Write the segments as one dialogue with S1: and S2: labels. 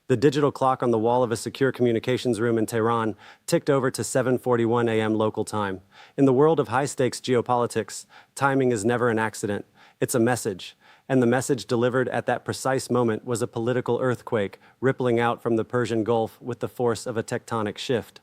S1: The digital clock on the wall of a secure communications room in Tehran ticked over to 7:41 a.m. local time. In the world of high-stakes geopolitics, timing is never an accident. It's a message. And the message delivered at that precise moment was a political earthquake rippling out from the Persian Gulf with the force of a tectonic shift.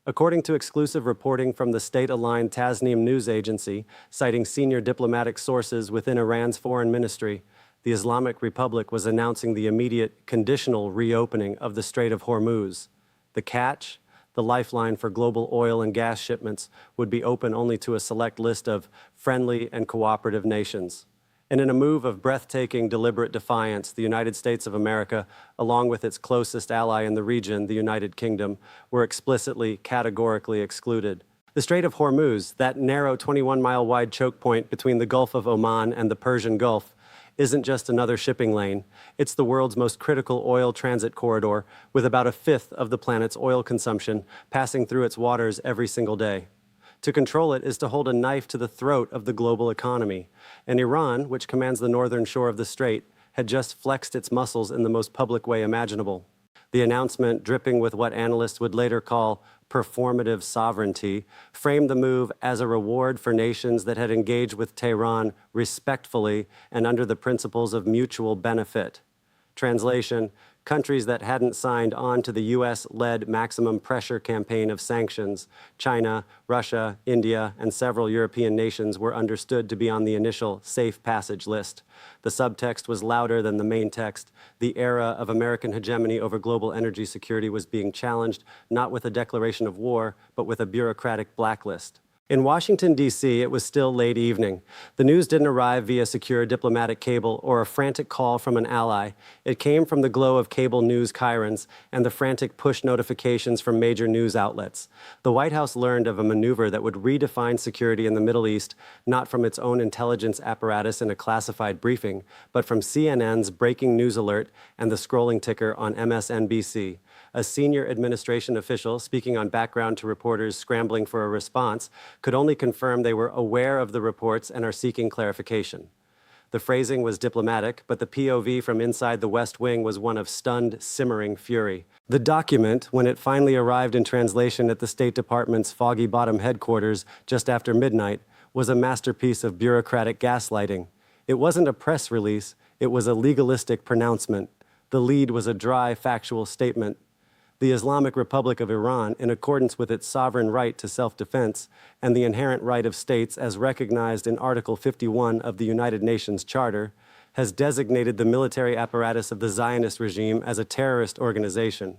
S1: According to exclusive reporting from the state-aligned Tasnim news agency, citing senior diplomatic sources within Iran's foreign ministry, the Islamic Republic was announcing the immediate, conditional reopening of the Strait of Hormuz. The catch? The lifeline for global oil and gas shipments would be open only to a select list of friendly and cooperative nations. And in a move of breathtaking, deliberate defiance, the United States of America, along with its closest ally in the region, the United Kingdom, were explicitly, categorically excluded. The Strait of Hormuz, that narrow 21-mile-wide choke point between the Gulf of Oman and the Persian Gulf, isn't just another shipping lane. It's the world's most critical oil transit corridor, with about a fifth of the planet's oil consumption passing through its waters every single day. To control it is to hold a knife to the throat of the global economy. And Iran, which commands the northern shore of the strait, had just flexed its muscles in the most public way imaginable. The announcement, dripping with what analysts would later call performative sovereignty, framed the move as a reward for nations that had engaged with Tehran respectfully and under the principles of mutual benefit. Translation: countries that hadn't signed on to the U.S.-led maximum pressure campaign of sanctions, China, Russia, India, and several European nations were understood to be on the initial safe passage list. The subtext was louder than the main text. The era of American hegemony over global energy security was being challenged, not with a declaration of war, but with a bureaucratic blacklist. In Washington, D.C., it was still late evening. The news didn't arrive via secure diplomatic cable or a frantic call from an ally. It came from the glow of cable news chyrons and the frantic push notifications from major news outlets. The White House learned of a maneuver that would redefine security in the Middle East, not from its own intelligence apparatus in a classified briefing, but from CNN's breaking news alert and the scrolling ticker on MSNBC. A senior administration official, speaking on background to reporters scrambling for a response, could only confirm they were aware of the reports and are seeking clarification. The phrasing was diplomatic, but the POV from inside the West Wing was one of stunned, simmering fury. The document, when it finally arrived in translation at the State Department's Foggy Bottom headquarters just after midnight, was a masterpiece of bureaucratic gaslighting. It wasn't a press release, it was a legalistic pronouncement. The lead was a dry, factual statement. The Islamic Republic of Iran, in accordance with its sovereign right to self-defense and the inherent right of states as recognized in Article 51 of the United Nations Charter, has designated the military apparatus of the Zionist regime as a terrorist organization.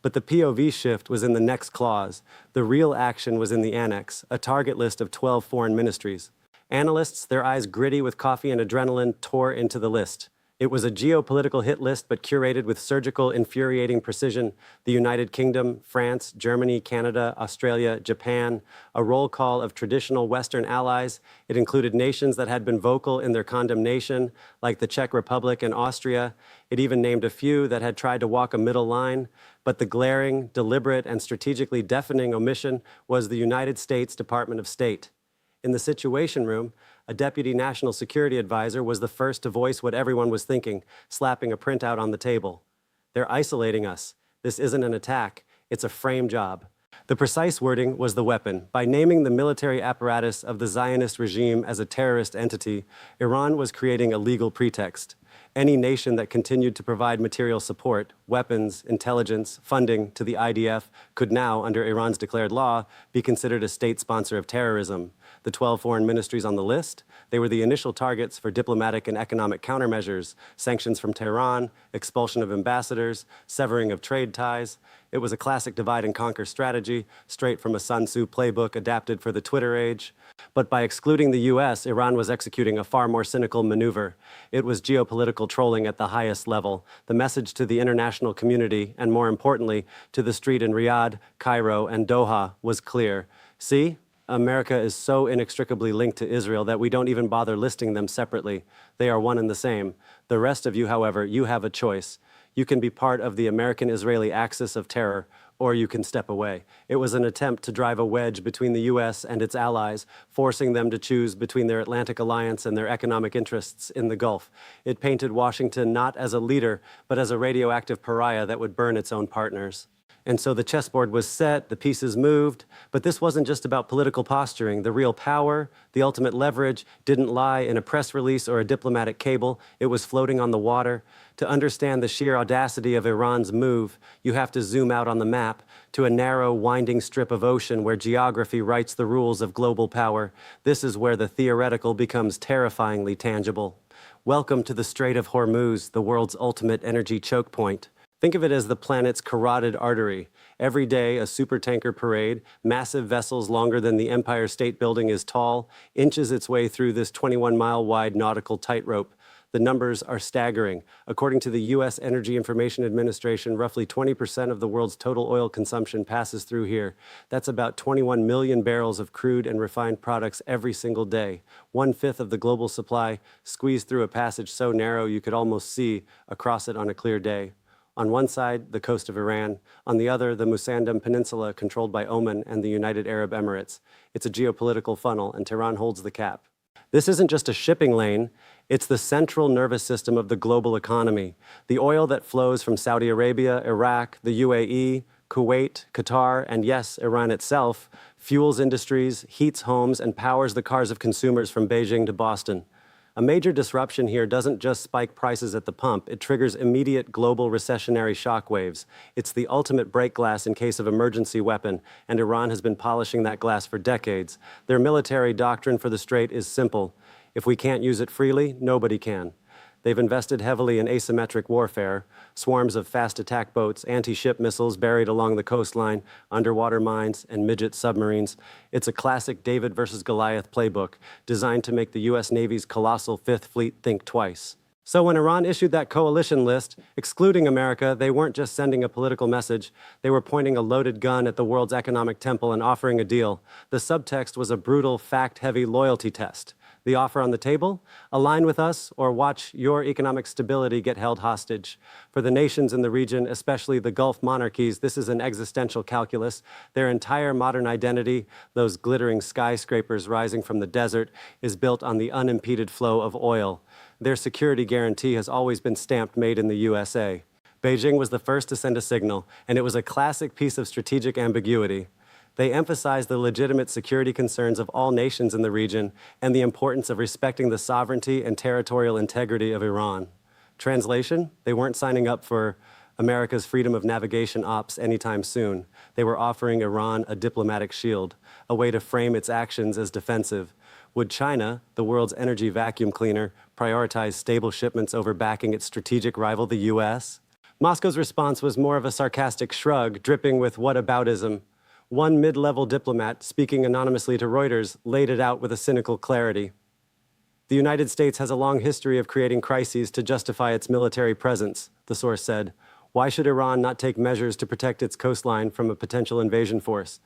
S1: But the POV shift was in the next clause. The real action was in the annex, a target list of 12 foreign ministries. Analysts, their eyes gritty with coffee and adrenaline, tore into the list. It was a geopolitical hit list, but curated with surgical, infuriating precision. The United Kingdom, France, Germany, Canada, Australia, Japan, a roll call of traditional Western allies. It included nations that had been vocal in their condemnation, like the Czech Republic and Austria. It even named a few that had tried to walk a middle line. But the glaring, deliberate, and strategically deafening omission was the United States Department of State. In the Situation Room, a deputy national security advisor was the first to voice what everyone was thinking, slapping a printout on the table. They're isolating us. This isn't an attack. It's a frame job. The precise wording was the weapon. By naming the military apparatus of the Zionist regime as a terrorist entity, Iran was creating a legal pretext. Any nation that continued to provide material support, weapons, intelligence, funding to the IDF could now, under Iran's declared law, be considered a state sponsor of terrorism. The 12 foreign ministries on the list, they were the initial targets for diplomatic and economic countermeasures, sanctions from Tehran, expulsion of ambassadors, severing of trade ties. It was a classic divide and conquer strategy, straight from a Sun Tzu playbook adapted for the Twitter age. But by excluding the U.S., Iran was executing a far more cynical maneuver. It was geopolitical trolling at the highest level. The message to the international community, and more importantly, to the street in Riyadh, Cairo, and Doha, was clear. See? America is so inextricably linked to Israel that we don't even bother listing them separately. They are one and the same. The rest of you, however, you have a choice. You can be part of the American-Israeli axis of terror, or you can step away. It was an attempt to drive a wedge between the U.S. and its allies, forcing them to choose between their Atlantic alliance and their economic interests in the Gulf. It painted Washington not as a leader, but as a radioactive pariah that would burn its own partners. And so the chessboard was set, the pieces moved, but this wasn't just about political posturing. The real power, the ultimate leverage, didn't lie in a press release or a diplomatic cable. It was floating on the water. To understand the sheer audacity of Iran's move, you have to zoom out on the map to a narrow, winding strip of ocean where geography writes the rules of global power. This is where the theoretical becomes terrifyingly tangible. Welcome to the Strait of Hormuz, the world's ultimate energy choke point. Think of it as the planet's carotid artery. Every day, a supertanker parade, massive vessels longer than the Empire State Building is tall, inches its way through this 21-mile-wide nautical tightrope. The numbers are staggering. According to the U.S. Energy Information Administration, roughly 20% of the world's total oil consumption passes through here. That's about 21 million barrels of crude and refined products every single day. 1/5 of the global supply squeezed through a passage so narrow you could almost see across it on a clear day. On one side, the coast of Iran. On the other, the Musandam Peninsula, controlled by Oman and the United Arab Emirates. It's a geopolitical funnel, and Tehran holds the cap. This isn't just a shipping lane, it's the central nervous system of the global economy. The oil that flows from Saudi Arabia, Iraq, the UAE, Kuwait, Qatar, and yes, Iran itself, fuels industries, heats homes, and powers the cars of consumers from Beijing to Boston. A major disruption here doesn't just spike prices at the pump, it triggers immediate global recessionary shockwaves. It's the ultimate break glass in case of emergency weapon, and Iran has been polishing that glass for decades. Their military doctrine for the Strait is simple. If we can't use it freely, nobody can. They've invested heavily in asymmetric warfare, swarms of fast attack boats, anti-ship missiles buried along the coastline, underwater mines, and midget submarines. It's a classic David versus Goliath playbook, designed to make the U.S. Navy's colossal Fifth Fleet think twice. So when Iran issued that coalition list, excluding America, they weren't just sending a political message, they were pointing a loaded gun at the world's economic temple and offering a deal. The subtext was a brutal, fact-heavy loyalty test. The offer on the table? Align with us or watch your economic stability get held hostage. For the nations in the region, especially the Gulf monarchies, this is an existential calculus. Their entire modern identity, those glittering skyscrapers rising from the desert, is built on the unimpeded flow of oil. Their security guarantee has always been stamped made in the USA. Beijing was the first to send a signal, and it was a classic piece of strategic ambiguity. They emphasized the legitimate security concerns of all nations in the region and the importance of respecting the sovereignty and territorial integrity of Iran. Translation? They weren't signing up for America's freedom of navigation ops anytime soon. They were offering Iran a diplomatic shield, a way to frame its actions as defensive. Would China, the world's energy vacuum cleaner, prioritize stable shipments over backing its strategic rival, the U.S.? Moscow's response was more of a sarcastic shrug, dripping with whataboutism. One mid-level diplomat, speaking anonymously to Reuters, laid it out with a cynical clarity. The United States has a long history of creating crises to justify its military presence, the source said. Why should Iran not take measures to protect its coastline from a potential invasion force?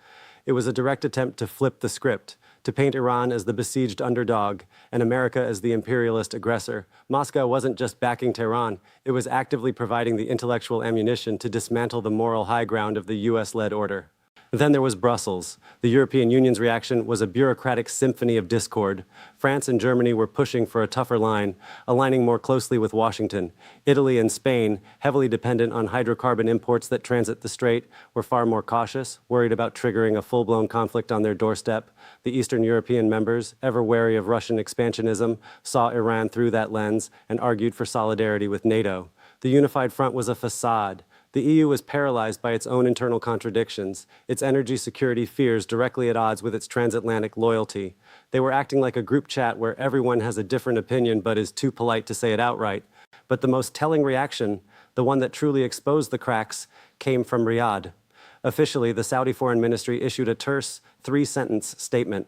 S1: It was a direct attempt to flip the script, to paint Iran as the besieged underdog and America as the imperialist aggressor. Moscow wasn't just backing Tehran, it was actively providing the intellectual ammunition to dismantle the moral high ground of the US-led order. Then there was Brussels. The European Union's reaction was a bureaucratic symphony of discord. France and Germany were pushing for a tougher line, aligning more closely with Washington. Italy and Spain, heavily dependent on hydrocarbon imports that transit the strait, were far more cautious, worried about triggering a full-blown conflict on their doorstep. The Eastern European members, ever wary of Russian expansionism, saw Iran through that lens and argued for solidarity with NATO. The unified front was a facade. The EU was paralyzed by its own internal contradictions, its energy security fears directly at odds with its transatlantic loyalty. They were acting like a group chat where everyone has a different opinion but is too polite to say it outright. But the most telling reaction, the one that truly exposed the cracks, came from Riyadh. Officially, the Saudi Foreign Ministry issued a terse, 3-sentence statement.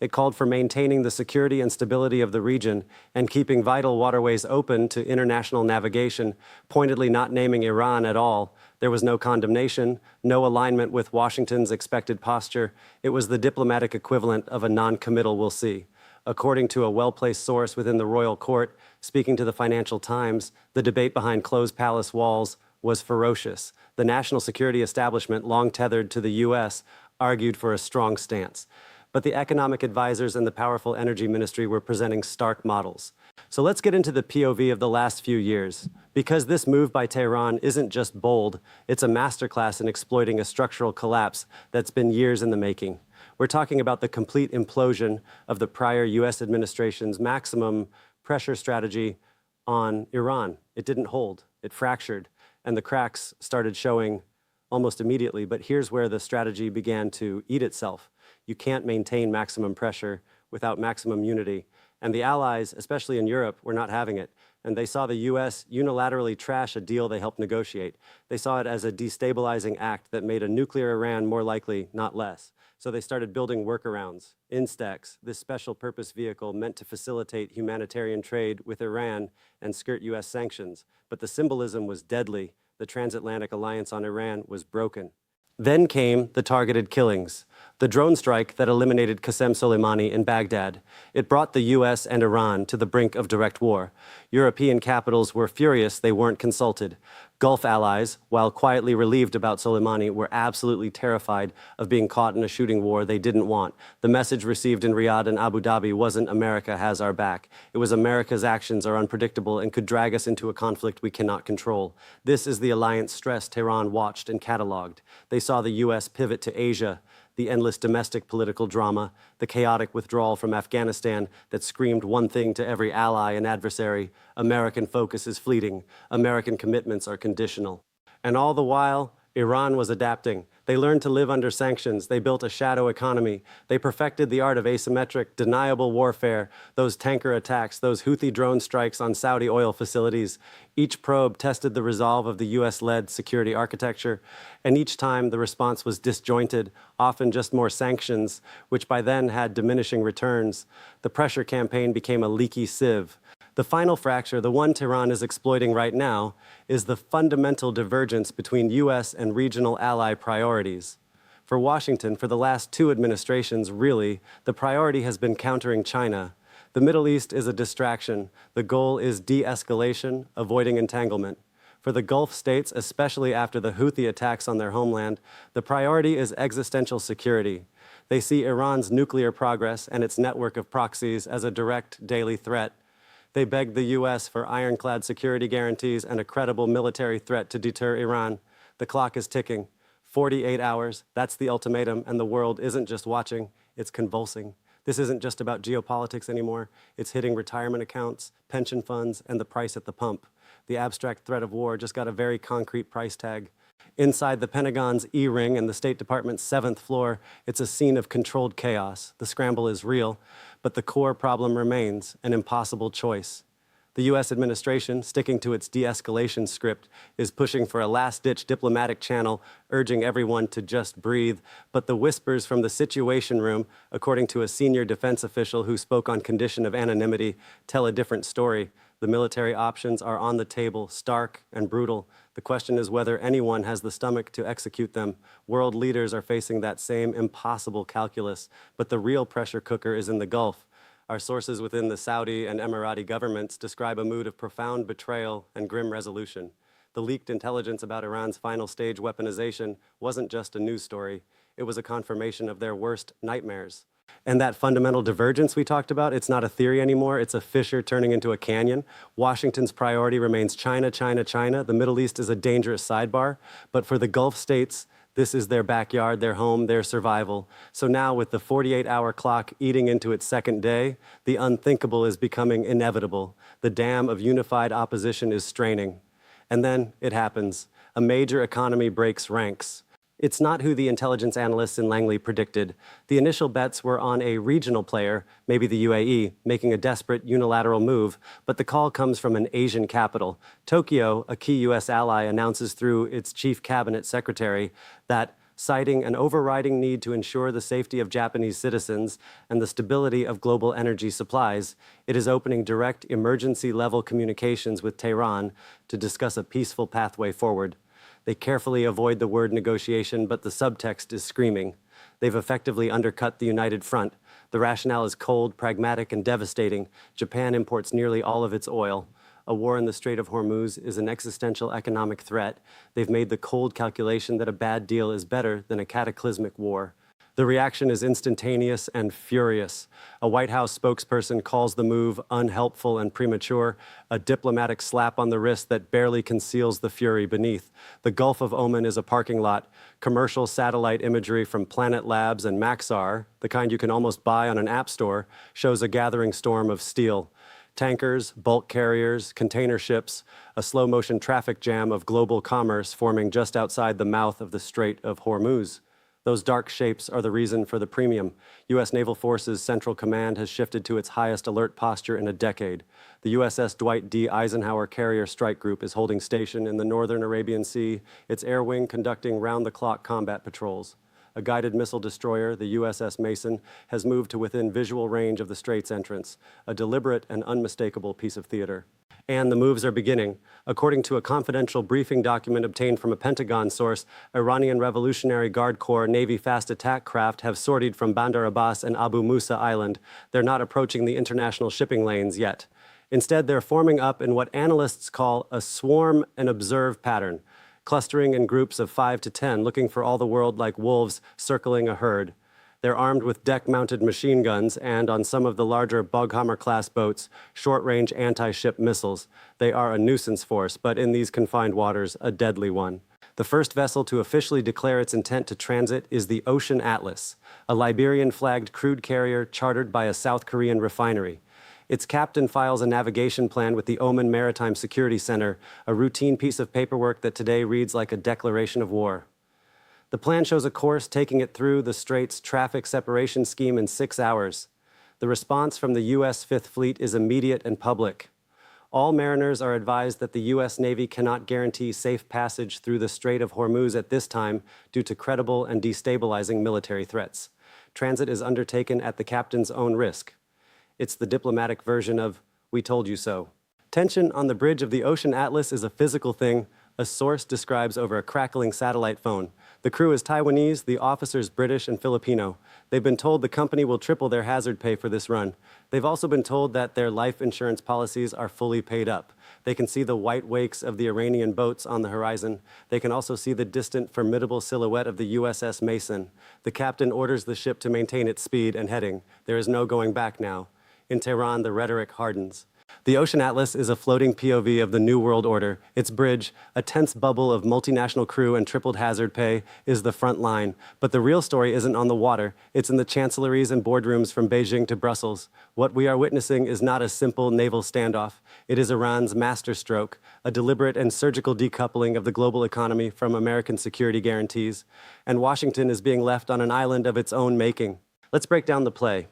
S1: It called for maintaining the security and stability of the region and keeping vital waterways open to international navigation, pointedly not naming Iran at all. There was no condemnation, no alignment with Washington's expected posture. It was the diplomatic equivalent of a non-committal "we'll see." According to a well-placed source within the royal court, speaking to the Financial Times, the debate behind closed palace walls was ferocious. The national security establishment, long tethered to the U.S., argued for a strong stance. But the economic advisors and the powerful energy ministry were presenting stark models. So let's get into the POV of the last few years. Because this move by Tehran isn't just bold, it's a masterclass in exploiting a structural collapse that's been years in the making. We're talking about the complete implosion of the prior U.S. administration's maximum pressure strategy on Iran. It didn't hold, it fractured, and the cracks started showing almost immediately. But here's where the strategy began to eat itself. You can't maintain maximum pressure without maximum unity. And the allies, especially in Europe, were not having it. And they saw the U.S. unilaterally trash a deal they helped negotiate. They saw it as a destabilizing act that made a nuclear Iran more likely, not less. So they started building workarounds. Instex, this special purpose vehicle meant to facilitate humanitarian trade with Iran and skirt U.S. sanctions. But the symbolism was deadly. The transatlantic alliance on Iran was broken. Then came the targeted killings, the drone strike that eliminated Qasem Soleimani in Baghdad. It brought the U.S. and Iran to the brink of direct war. European capitals were furious they weren't consulted. Gulf allies, while quietly relieved about Soleimani, were absolutely terrified of being caught in a shooting war they didn't want. The message received in Riyadh and Abu Dhabi wasn't "America has our back." It was "America's actions are unpredictable and could drag us into a conflict we cannot control." This is the alliance stress Tehran watched and cataloged. They saw the U.S. pivot to Asia, the endless domestic political drama, the chaotic withdrawal from Afghanistan that screamed one thing to every ally and adversary: American focus is fleeting, American commitments are conditional. And all the while, Iran was adapting. They learned to live under sanctions. They built a shadow economy. They perfected the art of asymmetric, deniable warfare, those tanker attacks, those Houthi drone strikes on Saudi oil facilities. Each probe tested the resolve of the US-led security architecture, and each time the response was disjointed, often just more sanctions, which by then had diminishing returns. The pressure campaign became a leaky sieve. The final fracture, the one Tehran is exploiting right now, is the fundamental divergence between U.S. and regional ally priorities. For Washington, for the last two administrations, really, the priority has been countering China. The Middle East is a distraction. The goal is de-escalation, avoiding entanglement. For the Gulf states, especially after the Houthi attacks on their homeland, the priority is existential security. They see Iran's nuclear progress and its network of proxies as a direct daily threat. They begged the U.S. for ironclad security guarantees and a credible military threat to deter Iran. The clock is ticking. 48 hours, that's the ultimatum, and the world isn't just watching, it's convulsing. This isn't just about geopolitics anymore. It's hitting retirement accounts, pension funds, and the price at the pump. The abstract threat of war just got a very concrete price tag. Inside the Pentagon's E-ring and the State Department's 7th floor, it's a scene of controlled chaos. The scramble is real, but the core problem remains: an impossible choice. The U.S. administration, sticking to its de-escalation script, is pushing for a last-ditch diplomatic channel, urging everyone to just breathe. But the whispers from the Situation Room, according to a senior defense official who spoke on condition of anonymity, tell a different story. The military options are on the table, stark and brutal. The question is whether anyone has the stomach to execute them. World leaders are facing that same impossible calculus, but the real pressure cooker is in the Gulf. Our sources within the Saudi and Emirati governments describe a mood of profound betrayal and grim resolution. The leaked intelligence about Iran's final stage weaponization wasn't just a news story. It was a confirmation of their worst nightmares. And that fundamental divergence we talked about, it's not a theory anymore. It's a fissure turning into a canyon. Washington's priority remains China, China, China. The Middle East is a dangerous sidebar. But for the Gulf states, this is their backyard, their home, their survival. So now, with the 48-hour clock eating into its second day, the unthinkable is becoming inevitable. The dam of unified opposition is straining. And then it happens. A major economy breaks ranks. It's not who the intelligence analysts in Langley predicted. The initial bets were on a regional player, maybe the UAE, making a desperate unilateral move, but the call comes from an Asian capital. Tokyo, a key U.S. ally, announces through its chief cabinet secretary that, citing an overriding need to ensure the safety of Japanese citizens and the stability of global energy supplies, it is opening direct emergency-level communications with Tehran to discuss a peaceful pathway forward. They carefully avoid the word negotiation, but the subtext is screaming. They've effectively undercut the united front. The rationale is cold, pragmatic, and devastating. Japan imports nearly all of its oil. A war in the Strait of Hormuz is an existential economic threat. They've made the cold calculation that a bad deal is better than a cataclysmic war. The reaction is instantaneous and furious. A White House spokesperson calls the move unhelpful and premature, a diplomatic slap on the wrist that barely conceals the fury beneath. The Gulf of Oman is a parking lot. Commercial satellite imagery from Planet Labs and Maxar, the kind you can almost buy on an app store, shows a gathering storm of steel. Tankers, bulk carriers, container ships, a slow-motion traffic jam of global commerce forming just outside the mouth of the Strait of Hormuz. Those dark shapes are the reason for the premium. U.S. Naval Forces Central Command has shifted to its highest alert posture in a decade. The USS Dwight D. Eisenhower Carrier Strike Group is holding station in the northern Arabian Sea, its air wing conducting round-the-clock combat patrols. A guided missile destroyer, the USS Mason, has moved to within visual range of the Strait's entrance, a deliberate and unmistakable piece of theater. And the moves are beginning. According to a confidential briefing document obtained from a Pentagon source, Iranian Revolutionary Guard Corps Navy fast attack craft have sortied from Bandar Abbas and Abu Musa Island. They're not approaching the international shipping lanes yet. Instead, they're forming up in what analysts call a swarm and observe pattern, clustering in groups of 5 to 10, looking for all the world like wolves circling a herd. They're armed with deck-mounted machine guns and, on some of the larger Boghammer-class boats, short-range anti-ship missiles. They are a nuisance force, but in these confined waters, a deadly one. The first vessel to officially declare its intent to transit is the Ocean Atlas, a Liberian-flagged crude carrier chartered by a South Korean refinery. Its captain files a navigation plan with the Oman Maritime Security Center, a routine piece of paperwork that today reads like a declaration of war. The plan shows a course taking it through the Strait's traffic separation scheme in 6 hours. The response from the U.S. Fifth Fleet is immediate and public. All mariners are advised that the U.S. Navy cannot guarantee safe passage through the Strait of Hormuz at this time due to credible and destabilizing military threats. Transit is undertaken at the captain's own risk. It's the diplomatic version of, "We told you so." Tension on the bridge of the Ocean Atlas is a physical thing, a source describes over a crackling satellite phone. The crew is Taiwanese, the officers British and Filipino. They've been told the company will triple their hazard pay for this run. They've also been told that their life insurance policies are fully paid up. They can see the white wakes of the Iranian boats on the horizon. They can also see the distant, formidable silhouette of the USS Mason. The captain orders the ship to maintain its speed and heading. There is no going back now. In Tehran, the rhetoric hardens. The Ocean Atlas is a floating POV of the New World Order. Its bridge, a tense bubble of multinational crew and tripled hazard pay, is the front line. But the real story isn't on the water. It's in the chancelleries and boardrooms from Beijing to Brussels. What we are witnessing is not a simple naval standoff. It is Iran's masterstroke, a deliberate and surgical decoupling of the global economy from American security guarantees. And Washington is being left on an island of its own making. Let's break down the play.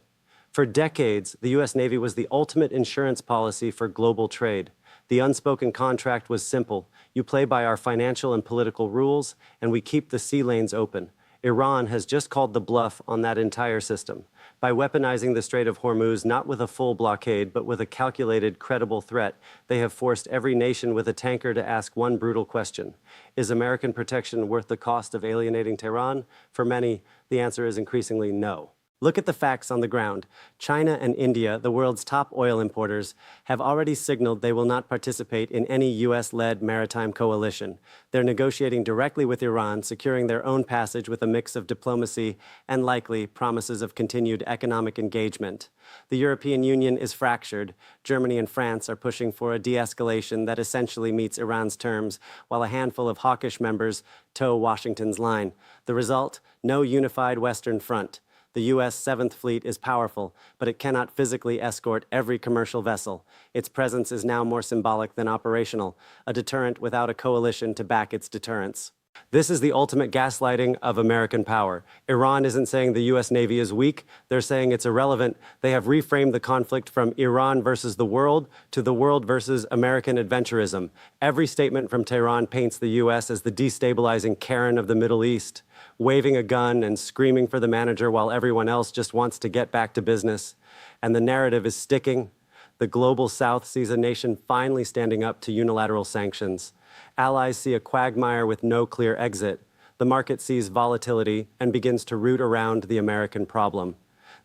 S1: For decades, the U.S. Navy was the ultimate insurance policy for global trade. The unspoken contract was simple. You play by our financial and political rules, and we keep the sea lanes open. Iran has just called the bluff on that entire system. By weaponizing the Strait of Hormuz not with a full blockade, but with a calculated, credible threat, they have forced every nation with a tanker to ask one brutal question. Is American protection worth the cost of alienating Tehran? For many, the answer is increasingly no. Look at the facts on the ground. China and India, the world's top oil importers, have already signaled they will not participate in any U.S.-led maritime coalition. They're negotiating directly with Iran, securing their own passage with a mix of diplomacy and likely promises of continued economic engagement. The European Union is fractured. Germany and France are pushing for a de-escalation that essentially meets Iran's terms, while a handful of hawkish members toe Washington's line. The result? No unified Western front. The U.S. Seventh Fleet is powerful, but it cannot physically escort every commercial vessel. Its presence is now more symbolic than operational, a deterrent without a coalition to back its deterrence. This is the ultimate gaslighting of American power. Iran isn't saying the U.S. Navy is weak. They're saying it's irrelevant. They have reframed the conflict from Iran versus the world to the world versus American adventurism. Every statement from Tehran paints the U.S. as the destabilizing Karen of the Middle East, waving a gun and screaming for the manager while everyone else just wants to get back to business. And the narrative is sticking. The global South sees a nation finally standing up to unilateral sanctions. Allies see a quagmire with no clear exit. The market sees volatility and begins to root around the American problem.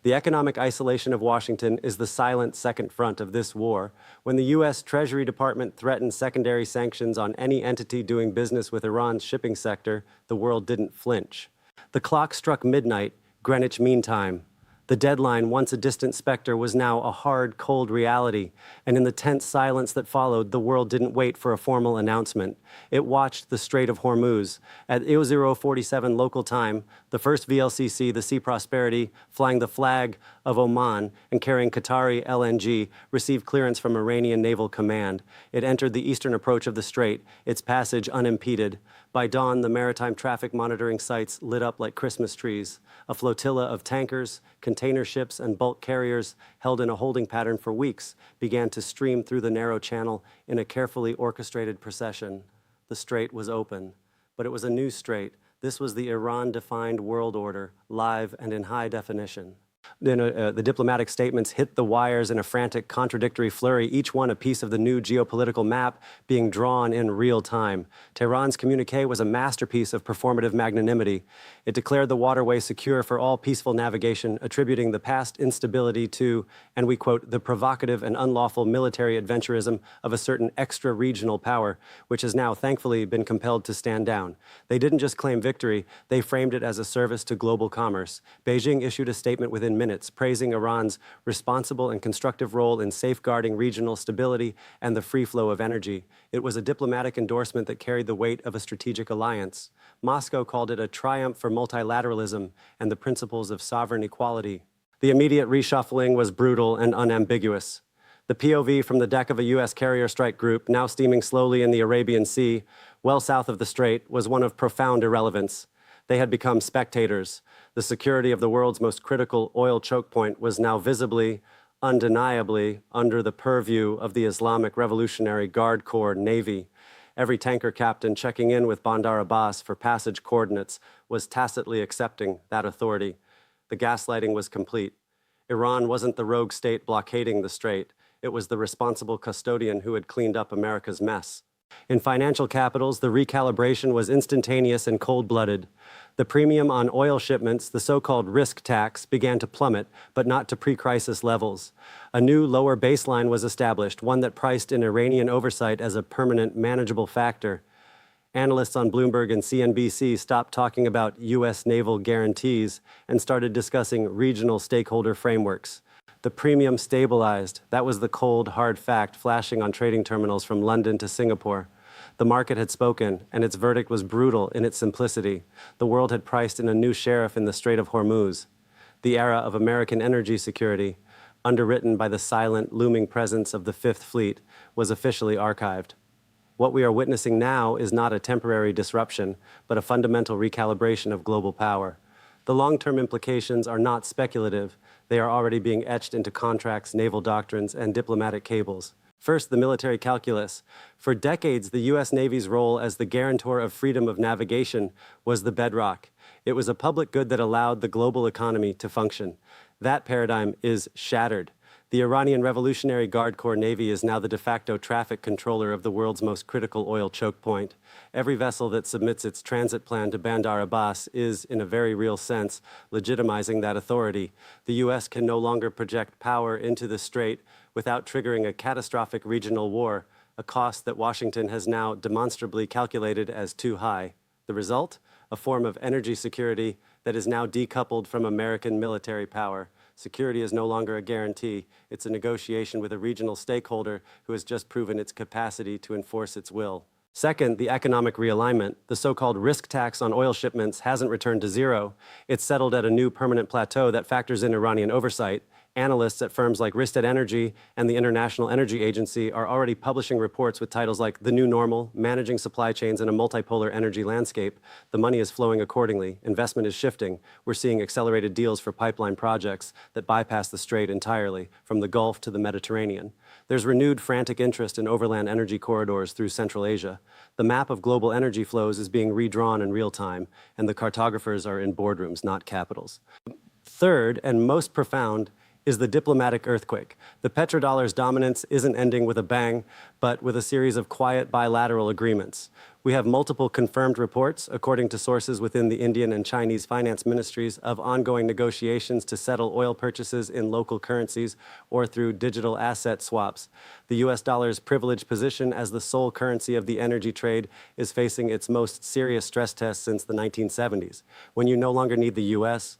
S1: The economic isolation of Washington is the silent second front of this war. When the U.S. Treasury Department threatened secondary sanctions on any entity doing business with Iran's shipping sector, the world didn't flinch. The clock struck midnight, Greenwich Mean Time. The deadline, once a distant specter, was now a hard, cold reality, and in the tense silence that followed, the world didn't wait for a formal announcement. It watched the Strait of Hormuz. At 0047 local time, the first VLCC, the Sea Prosperity, flying the flag of Oman and carrying Qatari LNG, received clearance from Iranian Naval Command. It entered the eastern approach of the strait, its passage unimpeded. By dawn, the maritime traffic monitoring sites lit up like Christmas trees. A flotilla of tankers, container ships, and bulk carriers, held in a holding pattern for weeks, began to stream through the narrow channel in a carefully orchestrated procession. The strait was open, but it was a new strait. This was the Iran-defined world order, live and in high definition. The diplomatic statements hit the wires in a frantic, contradictory flurry, each one a piece of the new geopolitical map being drawn in real time. Tehran's communiqué was a masterpiece of performative magnanimity. It declared the waterway secure for all peaceful navigation, attributing the past instability to, and we quote, the provocative and unlawful military adventurism of a certain extra-regional power, which has now thankfully been compelled to stand down. They didn't just claim victory, they framed it as a service to global commerce. Beijing issued a statement within minutes, praising Iran's responsible and constructive role in safeguarding regional stability and the free flow of energy. It was a diplomatic endorsement that carried the weight of a strategic alliance. Moscow called it a triumph for multilateralism and the principles of sovereign equality. The immediate reshuffling was brutal and unambiguous. The POV from the deck of a U.S. carrier strike group, now steaming slowly in the Arabian Sea, well south of the strait, was one of profound irrelevance. They had become spectators. The security of the world's most critical oil choke point was now visibly, undeniably, under the purview of the Islamic Revolutionary Guard Corps Navy. Every tanker captain checking in with Bandar Abbas for passage coordinates was tacitly accepting that authority. The gaslighting was complete. Iran wasn't the rogue state blockading the strait. It was the responsible custodian who had cleaned up America's mess. In financial capitals, the recalibration was instantaneous and cold-blooded. The premium on oil shipments, the so-called risk tax, began to plummet, but not to pre-crisis levels. A new lower baseline was established, one that priced in Iranian oversight as a permanent, manageable factor. Analysts on Bloomberg and CNBC stopped talking about U.S. naval guarantees and started discussing regional stakeholder frameworks. The premium stabilized. That was the cold, hard fact flashing on trading terminals from London to Singapore. The market had spoken, and its verdict was brutal in its simplicity. The world had priced in a new sheriff in the Strait of Hormuz. The era of American energy security, underwritten by the silent, looming presence of the Fifth Fleet, was officially archived. What we are witnessing now is not a temporary disruption, but a fundamental recalibration of global power. The long-term implications are not speculative. They are already being etched into contracts, naval doctrines, and diplomatic cables. First, the military calculus. For decades, the U.S. Navy's role as the guarantor of freedom of navigation was the bedrock. It was a public good that allowed the global economy to function. That paradigm is shattered. The Iranian Revolutionary Guard Corps Navy is now the de facto traffic controller of the world's most critical oil choke point. Every vessel that submits its transit plan to Bandar Abbas is, in a very real sense, legitimizing that authority. The U.S. can no longer project power into the strait without triggering a catastrophic regional war, a cost that Washington has now demonstrably calculated as too high. The result? A form of energy security that is now decoupled from American military power. Security is no longer a guarantee. It's a negotiation with a regional stakeholder who has just proven its capacity to enforce its will. Second, the economic realignment. The so-called risk tax on oil shipments hasn't returned to zero. It's settled at a new permanent plateau that factors in Iranian oversight. Analysts at firms like Rystad Energy and the International Energy Agency are already publishing reports with titles like The New Normal, Managing Supply Chains in a Multipolar Energy Landscape. The money is flowing accordingly. Investment is shifting. We're seeing accelerated deals for pipeline projects that bypass the strait entirely, from the Gulf to the Mediterranean. There's renewed frantic interest in overland energy corridors through Central Asia. The map of global energy flows is being redrawn in real time, and the cartographers are in boardrooms, not capitals. Third, and most profound, is the diplomatic earthquake. The petrodollar's dominance isn't ending with a bang, but with a series of quiet bilateral agreements. We have multiple confirmed reports, according to sources within the Indian and Chinese finance ministries, of ongoing negotiations to settle oil purchases in local currencies or through digital asset swaps. The US dollar's privileged position as the sole currency of the energy trade is facing its most serious stress test since the 1970s. When you no longer need the US,